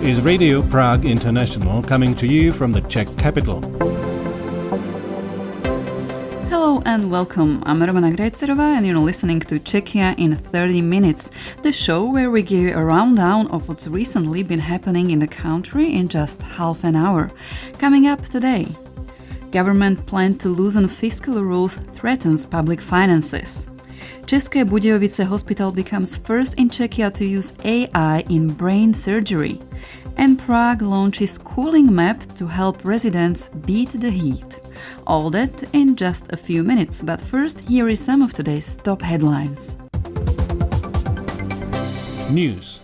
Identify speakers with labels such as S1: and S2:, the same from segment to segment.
S1: is Radio Prague International, coming to you from the Czech capital.
S2: Hello and welcome. I'm Romana Grajcerova and you're listening to Czechia in 30 minutes, the show where we give you a rundown of what's recently been happening in the country in just half an hour. Coming up today, government plan to loosen fiscal rules threatens public finances. České Budějovice hospital becomes first in Czechia to use AI in brain surgery. And Prague launches cooling map to help residents beat the heat. All that in just a few minutes, but first here is some of today's top headlines.
S1: News.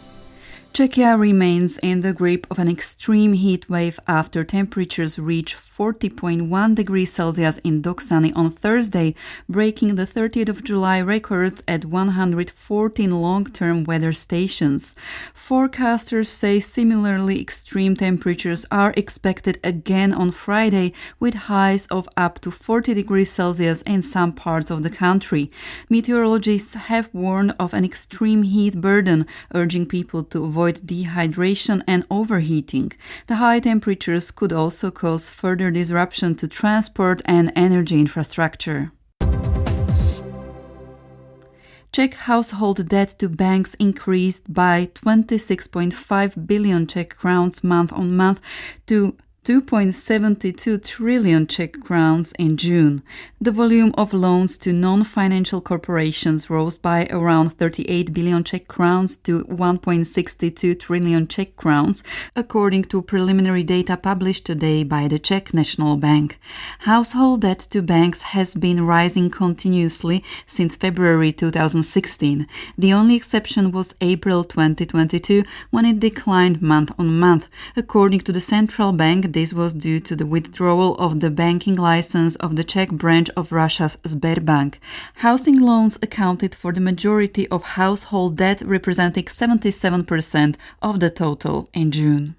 S2: Czechia remains in the grip of an extreme heat wave after temperatures reach 40.1 degrees Celsius in Doksany on Thursday, breaking the 30th of July records at 114 long-term weather stations. Forecasters say similarly extreme temperatures are expected again on Friday, with highs of up to 40 degrees Celsius in some parts of the country. Meteorologists have warned of an extreme heat burden, urging people to avoid dehydration and overheating. The high temperatures could also cause further disruption to transport and energy infrastructure. Czech household debt to banks increased by 26.5 billion Czech crowns month-on-month to 2.72 trillion Czech crowns in June. The volume of loans to non-financial corporations rose by around 38 billion Czech crowns to 1.62 trillion Czech crowns, according to preliminary data published today by the Czech National Bank. Household debt to banks has been rising continuously since February 2016. The only exception was April 2022, when it declined month-on-month. According to the central bank, this was due to the withdrawal of the banking license of the Czech branch of Russia's Sberbank. Housing loans accounted for the majority of household debt, representing 77% of the total in June.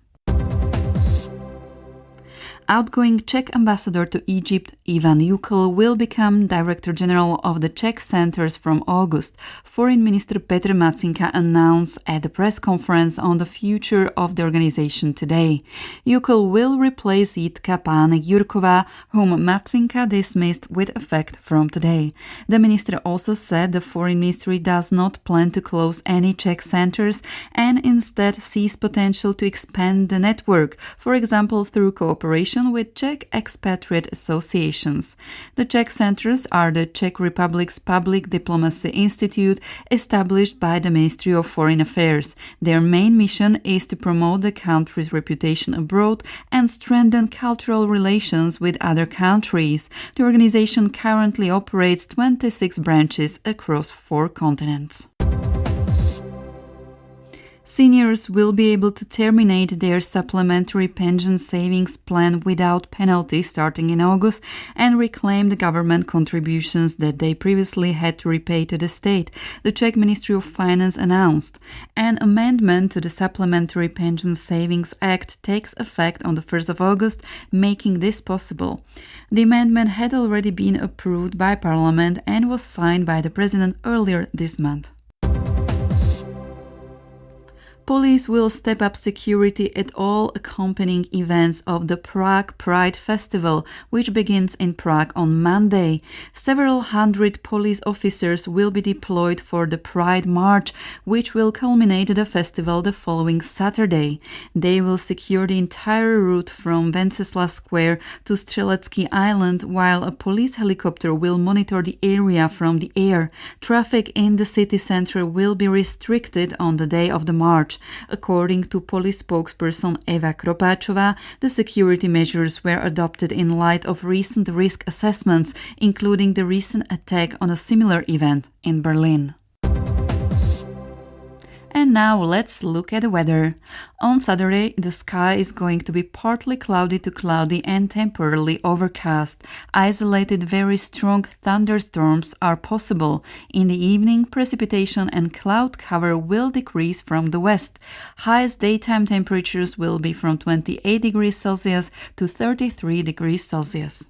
S2: Outgoing Czech ambassador to Egypt, Ivan Jukel, will become Director General of the Czech Centers from August. Foreign Minister Petr Matýnka announced at the press conference on the future of the organization today. Jukel will replace Jitka Pánek-Jurková, whom Matýnka dismissed with effect from today. The minister also said the Foreign Ministry does not plan to close any Czech centers and instead sees potential to expand the network, for example through cooperation with Czech expatriate associations. The Czech centers are the Czech Republic's Public Diplomacy Institute, established by the Ministry of Foreign Affairs. Their main mission is to promote the country's reputation abroad and strengthen cultural relations with other countries. The organization currently operates 26 branches across 4 continents. Seniors will be able to terminate their supplementary pension savings plan without penalty starting in August and reclaim the government contributions that they previously had to repay to the state, the Czech Ministry of Finance announced. An amendment to the Supplementary Pension Savings Act takes effect on the 1st of August, making this possible. The amendment had already been approved by Parliament and was signed by the President earlier this month. Police will step up security at all accompanying events of the Prague Pride Festival, which begins in Prague on Monday. Several hundred police officers will be deployed for the Pride March, which will culminate the festival the following Saturday. They will secure the entire route from Venceslas Square to Střelecký Island, while a police helicopter will monitor the area from the air. Traffic in the city center will be restricted on the day of the march. According to police spokesperson Eva Kropáčová, the security measures were adopted in light of recent risk assessments, including the recent attack on a similar event in Berlin. And now let's look at the weather. On Saturday, the sky is going to be partly cloudy to cloudy and temporarily overcast. Isolated, very strong thunderstorms are possible. In the evening, precipitation and cloud cover will decrease from the west. Highest daytime temperatures will be from 28 degrees Celsius to 33 degrees Celsius.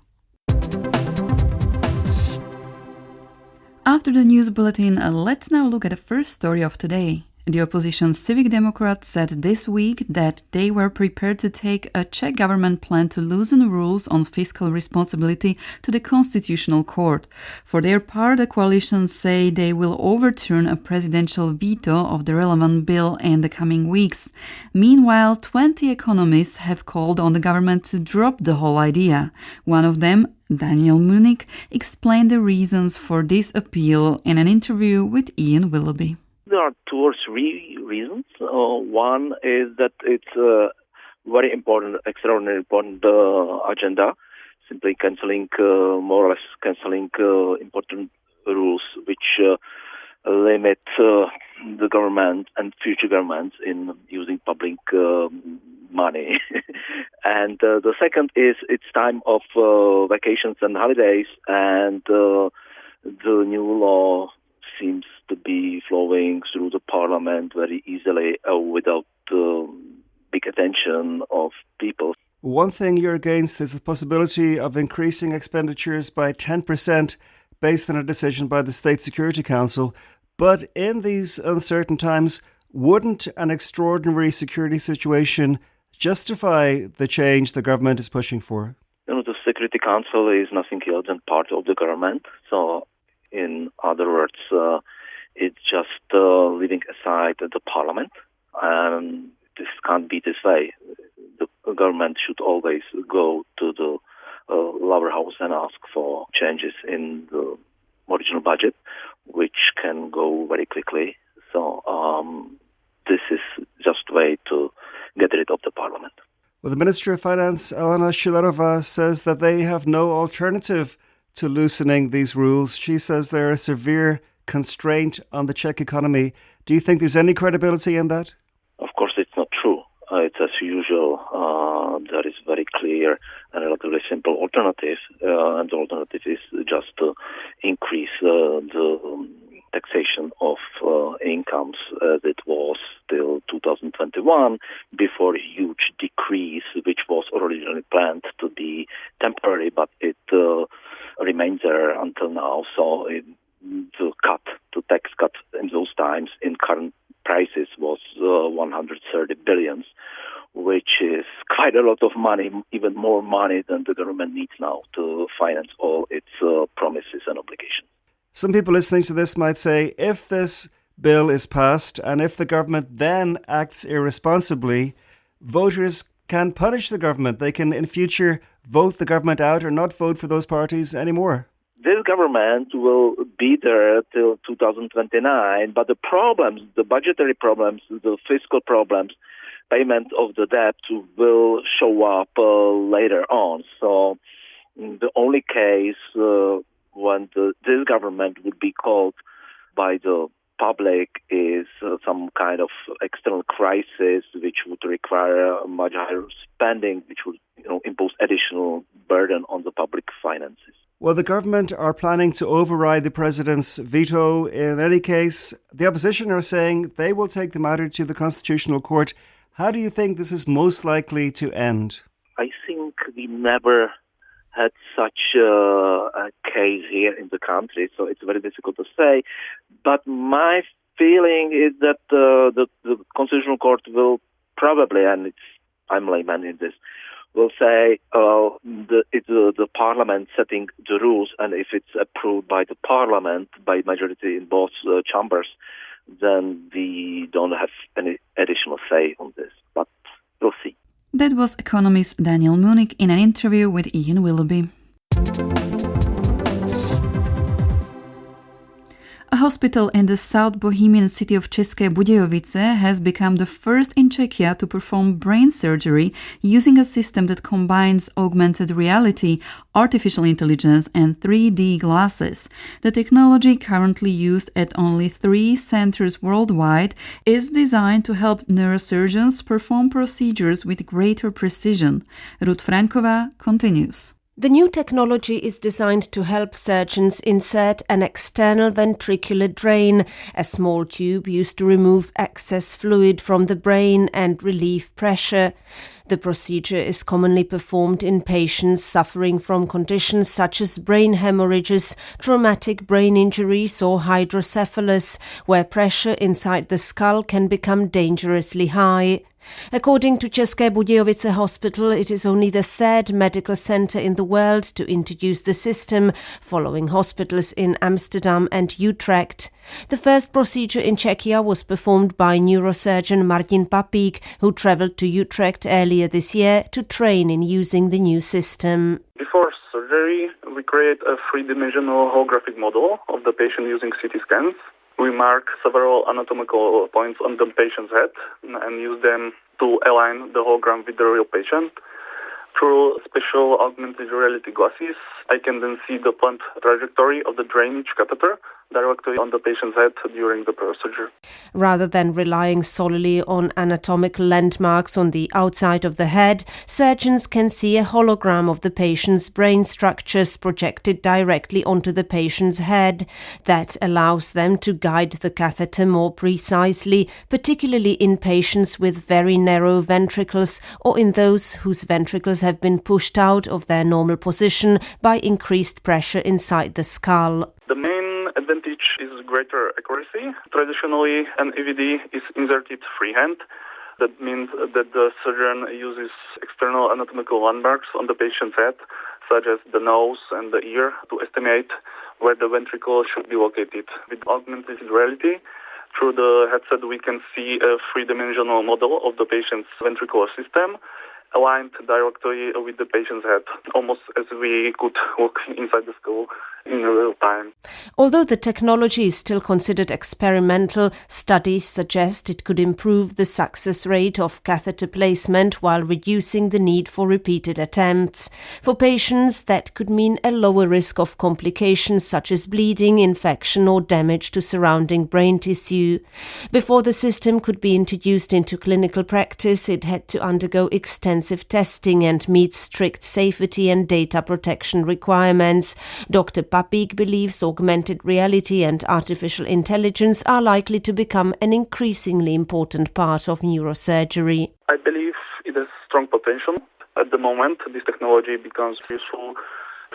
S2: After the news bulletin, let's now look at the first story of today. The opposition Civic Democrats said this week that they were prepared to take a Czech government plan to loosen rules on fiscal responsibility to the Constitutional Court. For their part, the coalition say they will overturn a presidential veto of the relevant bill in the coming weeks. Meanwhile, 20 economists have called on the government to drop the whole idea. One of them, Daniel Munich, explained the reasons for this appeal in an interview with Ian Willoughby.
S3: There are 2 or 3 reasons. One is that it's a very important, extraordinarily important agenda, simply more or less cancelling important rules which limit the government and future governments in using public money. And the second is it's time of vacations and holidays, and the new law seems to be flowing through the parliament very easily without big attention of people.
S4: One thing you're against is the possibility of increasing expenditures by 10% based on a decision by the State Security Council. But in these uncertain times, wouldn't an extraordinary security situation justify the change the government is pushing for?
S3: The Security Council is nothing else than part of the government. So, in other words, it's just leaving aside the parliament. This can't be this way. The government should always go to the lower house and ask for changes in the original budget, which can go very quickly. So this is just a way to get rid of the parliament.
S4: Well, the Minister of Finance, Alena Schillerova, says that they have no alternative to loosening these rules. She says they're a severe constraint on the Czech economy. Do you think there's any credibility in that?
S3: Of course, it's not true. It's as usual. There is very clear and relatively simple alternative, and the alternative is just to increase the taxation of incomes as it was till 2021, before a huge decrease, which was originally planned to be temporary, but it remains there until now. So the tax cut in those times in current prices was 130 billion, which is quite a lot of money, even more money than the government needs now to finance all its promises and obligations.
S4: Some people listening to this might say, if this bill is passed and if the government then acts irresponsibly, voters can punish the government. They can in future vote the government out or not vote for those parties anymore.
S3: This government will be there till 2029, but the problems, the budgetary problems, the fiscal problems, payment of the debt will show up later on. So the only case when this government would be called by the public is some kind of external crisis which would require much higher spending, which would impose additional burden on the public finances.
S4: Well, the government are planning to override the president's veto. In any case, the opposition are saying they will take the matter to the Constitutional Court. How do you think this is most likely to end?
S3: I think we never had such a case here in the country, so it's very difficult to say. But my feeling is that the Constitutional Court will probably, and I'm layman in this, will say it's the parliament setting the rules, and if it's approved by the parliament, by majority in both chambers, then we don't have any additional say on this. But we'll see.
S2: That was economist Daniel Munich in an interview with Ian Willoughby. A hospital in the South Bohemian city of České Budějovice has become the first in Czechia to perform brain surgery using a system that combines augmented reality, artificial intelligence and 3D glasses. The technology, currently used at only 3 centers worldwide, is designed to help neurosurgeons perform procedures with greater precision. Ruth Franková continues.
S5: The new technology is designed to help surgeons insert an external ventricular drain, a small tube used to remove excess fluid from the brain and relieve pressure. The The procedure is commonly performed in patients suffering from conditions such as brain hemorrhages, traumatic brain injuries or hydrocephalus, where pressure inside the skull can become dangerously high. According to České Budějovice Hospital, it is only the third medical centre in the world to introduce the system, following hospitals in Amsterdam and Utrecht. The first procedure in Czechia was performed by neurosurgeon Martin Papík, who travelled to Utrecht earlier this year to train in using the new system.
S6: Before surgery, we create a three-dimensional holographic model of the patient using CT scans. We mark several anatomical points on the patient's head and use them to align the hologram with the real patient. Through special augmented reality glasses, I can then see the planned trajectory of the drainage catheter directly on the patient's head during the procedure.
S5: Rather than relying solely on anatomical landmarks on the outside of the head, surgeons can see a hologram of the patient's brain structures projected directly onto the patient's head. That allows them to guide the catheter more precisely, particularly in patients with very narrow ventricles or in those whose ventricles have been pushed out of their normal position by increased pressure inside the skull.
S6: The main advantage is greater accuracy. Traditionally, an EVD is inserted freehand. That means that the surgeon uses external anatomical landmarks on the patient's head, such as the nose and the ear, to estimate where the ventricle should be located. With augmented reality, through the headset we can see a three-dimensional model of the patient's ventricular system, aligned directly with the patient's head, almost as we could look inside the skull in real time.
S5: Although the technology is still considered experimental, studies suggest it could improve the success rate of catheter placement while reducing the need for repeated attempts. For patients, that could mean a lower risk of complications such as bleeding, infection or damage to surrounding brain tissue. Before the system could be introduced into clinical practice, it had to undergo extensive testing and meet strict safety and data protection requirements. Dr. Papík believes augmented reality and artificial intelligence are likely to become an increasingly important part of neurosurgery.
S6: I believe it has strong potential. At the moment, this technology becomes useful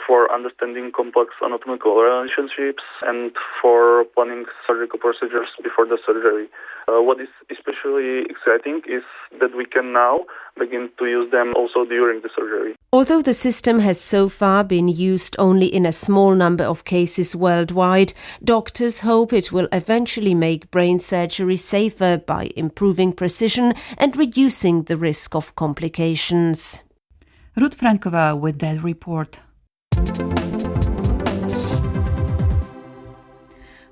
S6: for understanding complex anatomical relationships and for planning surgical procedures before the surgery. What is especially exciting is that we can now begin to use them also during the surgery.
S5: Although the system has so far been used only in a small number of cases worldwide, doctors hope it will eventually make brain surgery safer by improving precision and reducing the risk of complications.
S2: Ruth Frankova with that report.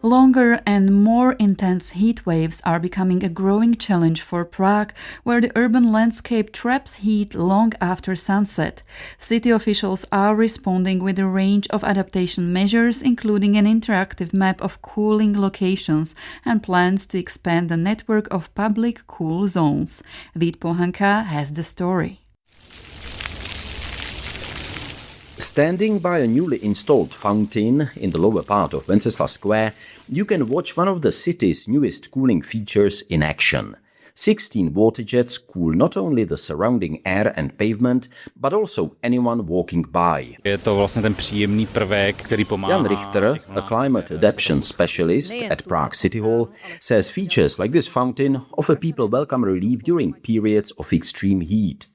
S2: Longer and more intense heat waves are becoming a growing challenge for Prague, where the urban landscape traps heat long after sunset. City officials are responding with a range of adaptation measures, including an interactive map of cooling locations and plans to expand the network of public cool zones. Vít Pohanka has the story.
S7: Standing by a newly installed fountain in the lower part of Wenceslas Square, you can watch one of the city's newest cooling features in action. 16 water jets cool not only the surrounding air and pavement, but also anyone walking by.
S8: Je to vlastně ten příjemný prvek, který pomáhá.
S7: Jan Richter, a climate adaptation specialist at Prague City Hall, says features like this fountain offer people welcome relief during periods of extreme heat.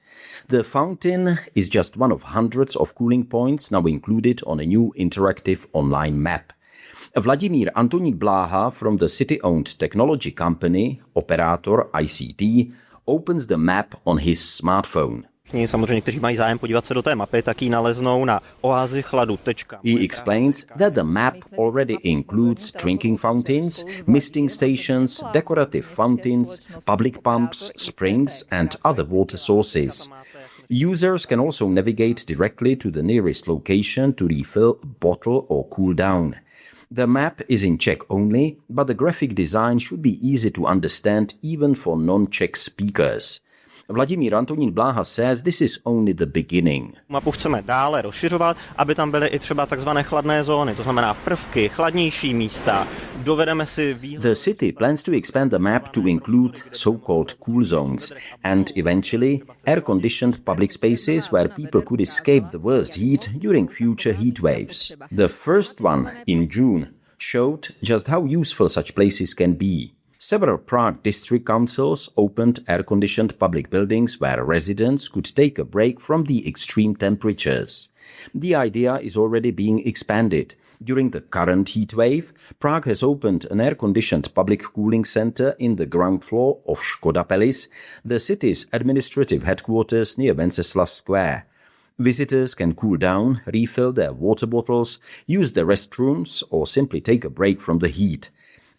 S7: The fountain is just one of hundreds of cooling points now included on a new interactive online map. Vladimír Antoník Bláha from the city-owned technology company, Operator ICT, opens the map on his smartphone.
S9: Samozřejmě, kteří mají zájem podívat se do té mapy, tak ji naleznou na oázy chladu.
S7: He explains that the map already includes drinking fountains, misting stations, decorative fountains, public pumps, springs and other water sources. Users can also navigate directly to the nearest location to refill a bottle or cool down. The map is in Czech only, but the graphic design should be easy to understand even for non-Czech speakers. Vladimír Antonín Bláha says this is only the beginning.
S9: Mapu chceme dále rozšiřovat, aby tam byly i třeba takzvané chladné zóny, to znamená prvky, chladnější místa. Dovedeme si
S7: The city plans to expand the map to include so-called cool zones and eventually air-conditioned public spaces where people could escape the worst heat during future heat waves. The first one in June showed just how useful such places can be. Several Prague district councils opened air-conditioned public buildings where residents could take a break from the extreme temperatures. The idea is already being expanded. During the current heat wave, Prague has opened an air-conditioned public cooling center in the ground floor of Škoda Palace, the city's administrative headquarters near Wenceslas Square. Visitors can cool down, refill their water bottles, use the restrooms, or simply take a break from the heat.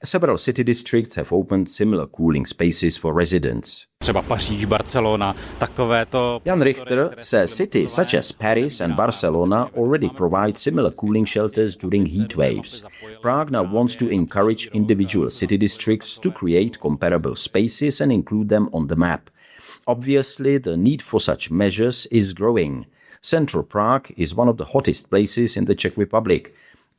S7: Several city districts have opened similar cooling spaces for residents.
S8: Třeba Paříž, Barcelona, takovéto.
S7: Jan Richter says cities such as Paris and Barcelona already provide similar cooling shelters during heat waves. Prague now wants to encourage individual city districts to create comparable spaces and include them on the map. Obviously, the need for such measures is growing. Central Prague is one of the hottest places in the Czech Republic.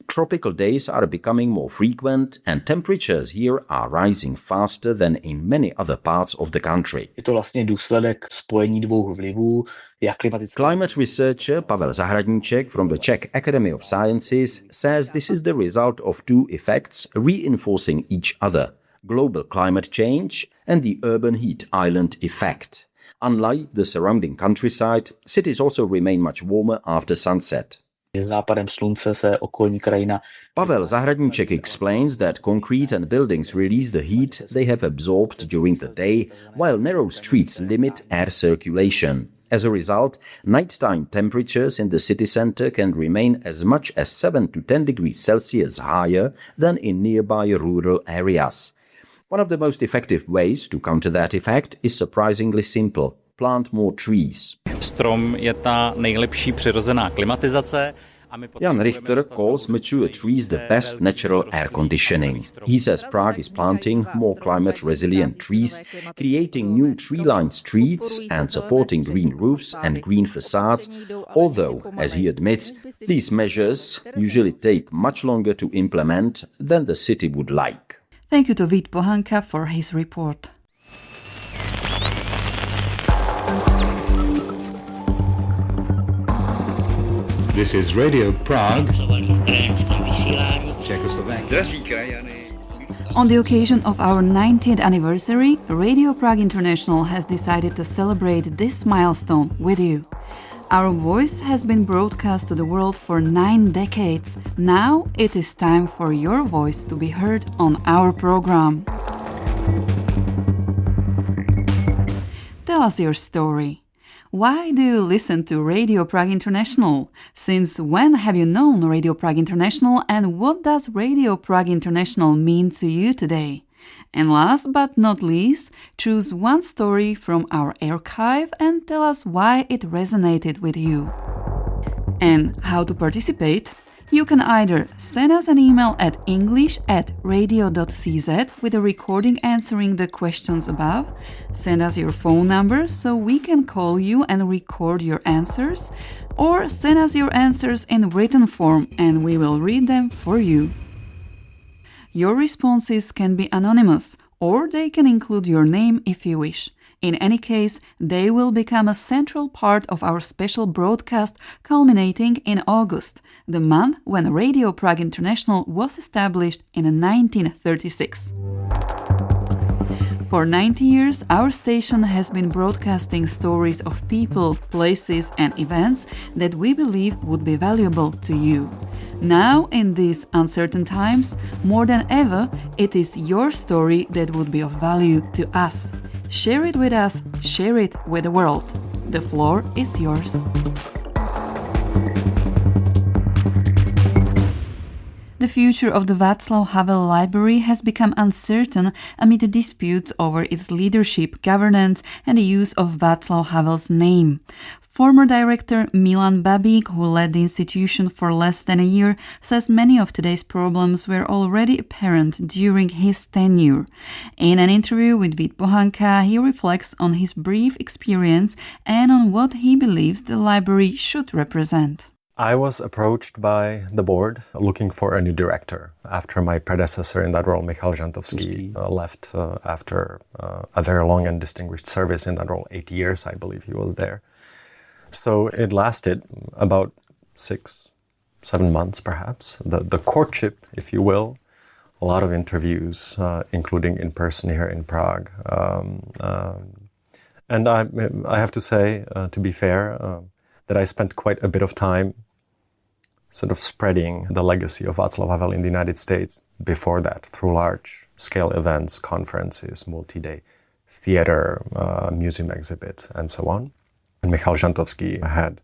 S7: Tropical days are becoming more frequent and temperatures here are rising faster than in many other parts of the country.
S10: Je to vlastně důsledek spojení dvou vlivů, jak klimatické.
S7: Climate researcher Pavel Zahradníček from the Czech Academy of Sciences says this is the result of two effects reinforcing each other: global climate change and the urban heat island effect. Unlike the surrounding countryside, cities also remain much warmer after sunset.
S10: Západem slunce se okolní krajina.
S7: Pavel Zahradníček explains that concrete and buildings release the heat they have absorbed during the day, while narrow streets limit air circulation. As a result, nighttime temperatures in the city center can remain as much as 7 to 10 degrees Celsius higher than in nearby rural areas. One of the most effective ways to counter that effect is surprisingly simple: plant more trees.
S8: Strom je ta nejlepší přirozená klimatizace.
S7: Jan Richter calls mature trees the best natural air conditioning. He says Prague is planting more climate-resilient trees, creating new tree-lined streets and supporting green roofs and green facades, although, as he admits, these measures usually take much longer to implement than the city would like.
S2: Thank you to Vít Pohanka for his report.
S1: This is Radio Prague, Czechoslovakia.
S2: On the occasion of our 90th anniversary, Radio Prague International has decided to celebrate this milestone with you. Our voice has been broadcast to the world for 9 decades. Now it is time for your voice to be heard on our program. Tell us your story. Why do you listen to Radio Prague International? Since when have you known Radio Prague International, and what does Radio Prague International mean to you today? And last but not least, choose one story from our archive and tell us why it resonated with you. And how to participate? You can either send us an email at english@radio.cz with a recording answering the questions above, send us your phone number so we can call you and record your answers, or send us your answers in written form and we will read them for you. Your responses can be anonymous, or they can include your name if you wish. In any case, they will become a central part of our special broadcast culminating in August, the month when Radio Prague International was established in 1936. For 90 years, our station has been broadcasting stories of people, places, and events that we believe would be valuable to you. Now, in these uncertain times, more than ever, it is your story that would be of value to us. Share it with us, share it with the world. The floor is yours. The future of the Václav Havel Library has become uncertain amid the disputes over its leadership, governance, and the use of Václav Havel's name. Former director Milan Babík, who led the institution for less than a year, says many of today's problems were already apparent during his tenure. In an interview with Vít Pohanka, he reflects on his brief experience and on what he believes the library should represent.
S11: I was approached by the board looking for a new director after my predecessor in that role, Michal Žantovský, left after a very long and distinguished service in that role, 8 years, I believe he was there. So it lasted about 6-7 months, perhaps. The courtship, if you will, a lot of interviews, including in person here in Prague. And I have to say, to be fair, that I spent quite a bit of time sort of spreading the legacy of Václav Havel in the United States before that, through large-scale events, conferences, multi-day theater, museum exhibit, and so on. And Michal Žantovský had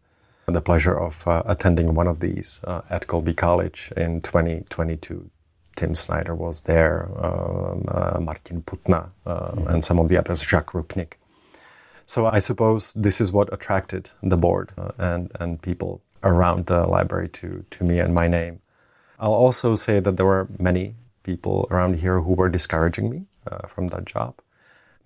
S11: the pleasure of attending one of these at Colby College in 2022. Tim Snyder was there, Martin Putna, and some of the others, Jacques Rupnik. So I suppose this is what attracted the board and people around the library to me and my name. I'll also say that there were many people around here who were discouraging me from that job,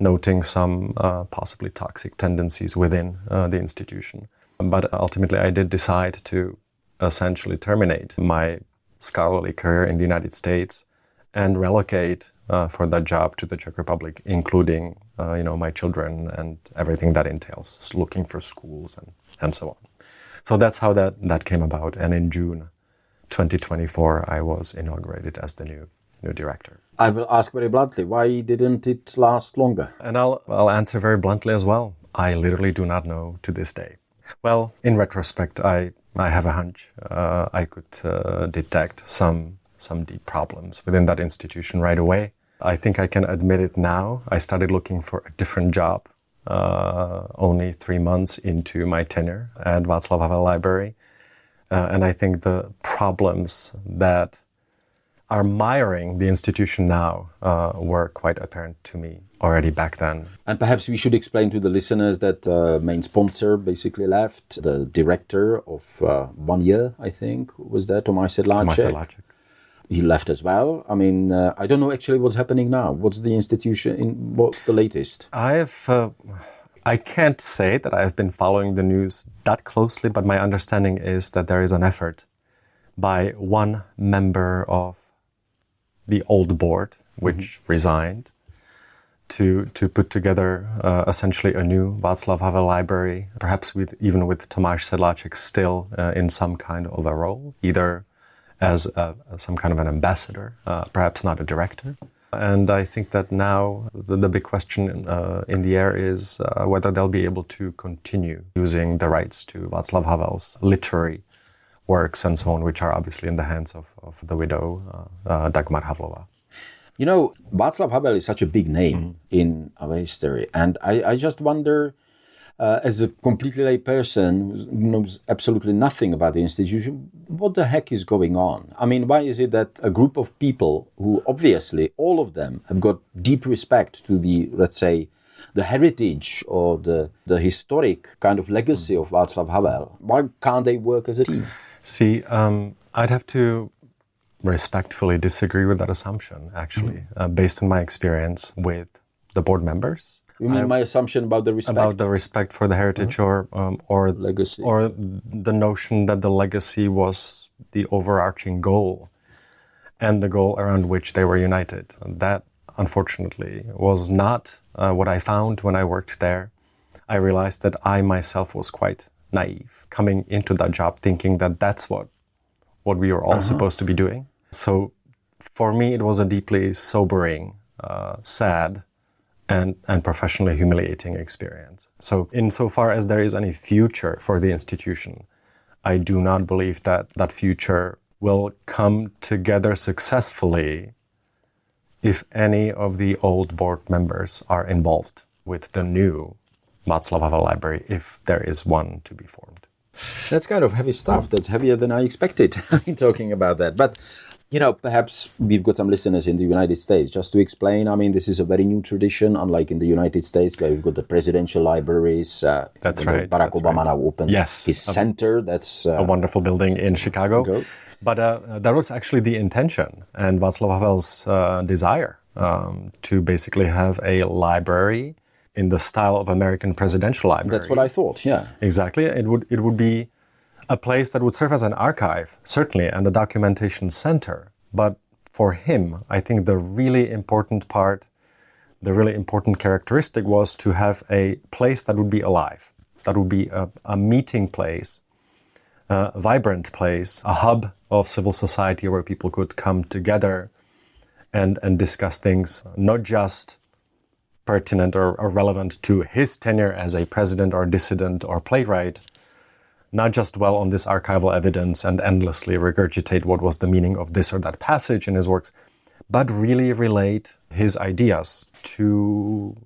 S11: noting some possibly toxic tendencies within the institution. But ultimately I did decide to essentially terminate my scholarly career in the United States and relocate for that job to the Czech Republic, including my children and everything that entails, looking for schools and so on. So that's how that came about. And in June 2024, I was inaugurated as the new director.
S7: I will ask very bluntly, why didn't it last longer?
S11: And I'll answer very bluntly as well. I literally do not know to this day. Well, in retrospect, I have a hunch. I could detect some deep problems within that institution right away. I think I can admit it now. I started looking for a different job only 3 months into my tenure at Václav Havel Library. And I think the problems that are miring the institution now were quite apparent to me already back then.
S7: And perhaps we should explain to the listeners that the main sponsor basically left, the director of 1 year, I think, was that Tomáš Sedláček? He left as well. I mean, I don't know actually what's happening now. What's the institution, what's the latest?
S11: I can't say that I've been following the news that closely, but my understanding is that there is an effort by one member of the old board, which resigned, to put together essentially a new Václav Havel library, perhaps even with Tomáš Sedláček still in some kind of a role, either as some kind of an ambassador, perhaps not a director. And I think that now the big question in the air is whether they'll be able to continue using the rights to Václav Havel's literary works and so on, which are obviously in the hands of the widow, Dagmar Havlová.
S7: You know, Václav Havel is such a big name in our history. And I just wonder, as a completely lay person who knows absolutely nothing about the institution, what the heck is going on? I mean, why is it that a group of people who obviously, all of them, have got deep respect to the, let's say, the heritage or the historic kind of legacy of Václav Havel, why can't they work as a team?
S11: See, I'd have to respectfully disagree with that assumption, actually, based on my experience with the board members.
S7: You mean my assumption about the respect?
S11: About the respect for the heritage or
S7: legacy,
S11: or the notion that the legacy was the overarching goal and the goal around which they were united. That, unfortunately, was not what I found when I worked there. I realized that I myself was quite naive, coming into that job thinking that that's what we were all supposed to be doing. So for me, it was a deeply sobering, sad, and professionally humiliating experience. So insofar as there is any future for the institution, I do not believe that that future will come together successfully if any of the old board members are involved with the new Václav Havel Library, if there is one to be formed.
S7: That's kind of heavy stuff. That's heavier than I expected talking about that. But Perhaps we've got some listeners in the United States. Just to explain, this is a very new tradition, unlike in the United States, where we've got the presidential libraries.
S11: That's right.
S7: Barack Obama now opened his center. That's
S11: a wonderful building in Chicago. But that was actually the intention and Václav Havel's desire to basically have a library in the style of American presidential libraries.
S7: That's what I thought, yeah.
S11: Exactly. It would be a place that would serve as an archive, certainly, and a documentation center. But for him, I think the really important part, the really important characteristic was to have a place that would be alive, that would be a meeting place, a vibrant place, a hub of civil society where people could come together and discuss things, not just pertinent or relevant to his tenure as a president or dissident or playwright, not just dwell on this archival evidence and endlessly regurgitate what was the meaning of this or that passage in his works, but really relate his ideas to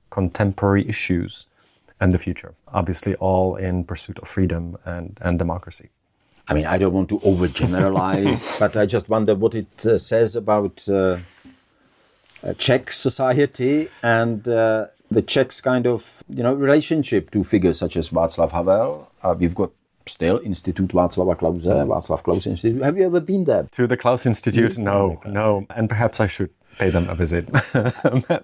S11: contemporary issues and the future. Obviously, all in pursuit of freedom and democracy.
S7: I don't want to overgeneralize, but I just wonder what it says about Czech society and the Czechs' kind of relationship to figures such as Václav Havel. We've got still Institute Václava Klause, Václav Klaus Institute. Have you ever been there?
S11: To the Klaus Institute? No. And perhaps I should pay them a visit.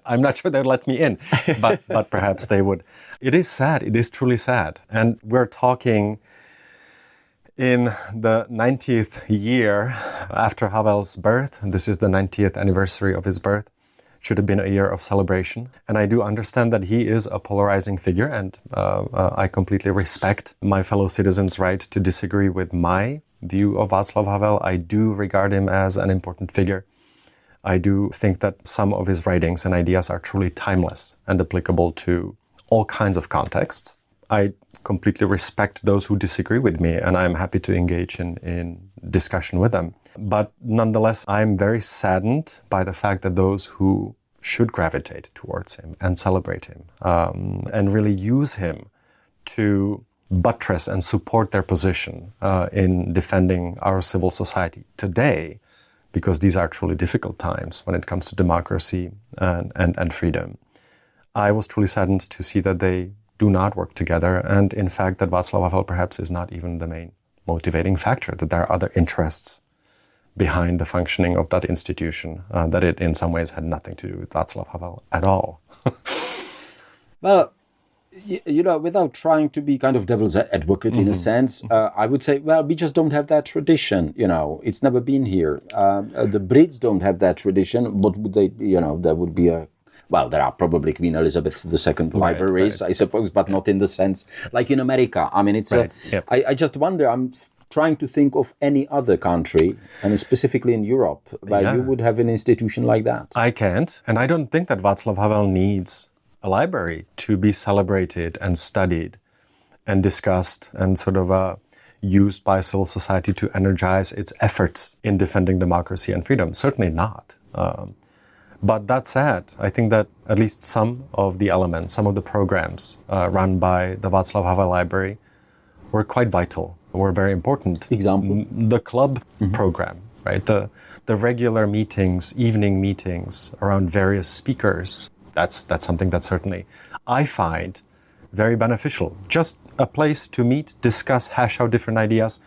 S11: I'm not sure they'd let me in, but perhaps they would. It is sad. It is truly sad. And we're talking in the 90th year after Havel's birth. This is the 90th anniversary of his birth. Should have been a year of celebration. And I do understand that he is a polarizing figure, and I completely respect my fellow citizens' right to disagree with my view of Václav Havel. I do regard him as an important figure. I do think that some of his writings and ideas are truly timeless and applicable to all kinds of contexts. I completely respect those who disagree with me, and I'm happy to engage in discussion with them. But nonetheless, I'm very saddened by the fact that those who should gravitate towards him and celebrate him and really use him to buttress and support their position in defending our civil society today, because these are truly difficult times when it comes to democracy and freedom. I was truly saddened to see that they do not work together, and in fact that Václav Havel perhaps is not even the main motivating factor, that there are other interests behind the functioning of that institution, that it in some ways had nothing to do with Václav Havel at all.
S7: Well, without trying to be kind of devil's advocate in a sense, I would say, well, we just don't have that tradition, it's never been here. The Brits don't have that tradition. What would they, there would be there are probably Queen Elizabeth II libraries, right. I suppose, but not in the sense like in America. It's I just wonder, I'm trying to think of any other country, and specifically in Europe, where you would have an institution like that.
S11: I can't, and I don't think that Václav Havel needs a library to be celebrated and studied and discussed and sort of used by civil society to energize its efforts in defending democracy and freedom. Certainly not. But that said, I think that at least some of the elements, some of the programs run by the Václav Havel Library were quite vital, were very important.
S7: Example?
S11: The club program, right? The regular meetings, evening meetings around various speakers. That's something that certainly I find very beneficial. Just a place to meet, discuss, hash out different ideas,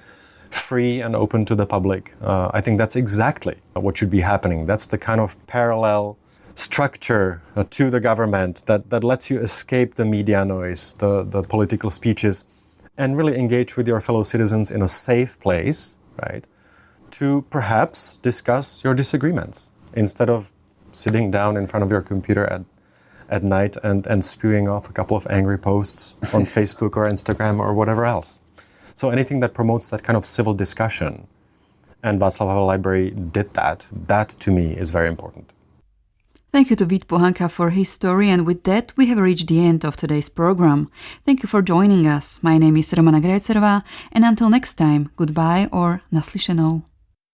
S11: free and open to the public. I think that's exactly what should be happening. That's the kind of parallel structure to the government that lets you escape the media noise, the political speeches, and really engage with your fellow citizens in a safe place, right? To perhaps discuss your disagreements instead of sitting down in front of your computer at night and spewing off a couple of angry posts on Facebook or Instagram or whatever else. So anything that promotes that kind of civil discussion, and Václav Havel Library did that to me is very important.
S2: Thank you to Vít Pohanka for his story, and with that we have reached the end of today's program. Thank you for joining us. My name is Romana Grécerová, and until next time, goodbye or naslyšenou.